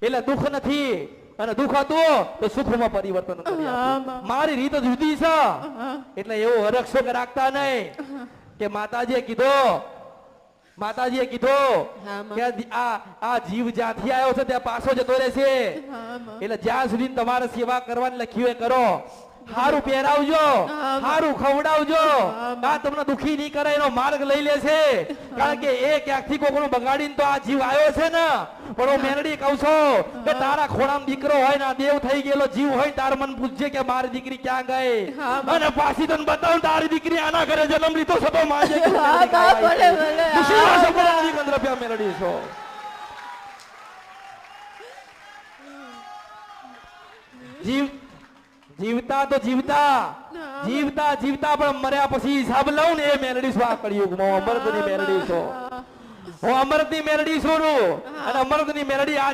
એટલે દુઃખ નથી અને દુઃખ હતું તો સુખમાં પરિવર્તન કરી આપ્યું. મારી રીત જુદી છે એટલે એવો હરખશો રાખતા નહીં કે માતાજીએ કીધું કે આ જીવ જ્યાંથી આવ્યો છે ત્યાં પાછો જતો રહેશે એટલે જ્યાં સુધી તમારે સેવા કરવાની લખ્યું એ કરો. હારું પહેરાવજો, હારું ખવડાવજો, આ તમને દુખી નહીં કરે એનો માર્ગ લઈ લેશે. કારણ કે એ ક્યાંકથી કોકનું બગાડીને તો આ જીવ આવ્યો છે ને. પણ હું મેરડી કહું છું કે તારા ખોળામાં દીકરો હોય ને દેવ થઈ ગયેલો જીવ હોય તાર મન પૂછજે કે મારી દીકરી ક્યાં ગઈ અને પાછી તને બતાવું તારી દીકરી આના ઘરે જન્મ લીધો છે તો માજે મેરડી છો. જીવતા તો જીવતા પણ મર્યા પછી હિસાબ લઉં ને એ મેલડી છો. આ કળિયુગમાં અમૃતની મેલડી છો. હું અમૃતની મેલડી છું અને અમૃતની મેલડી આ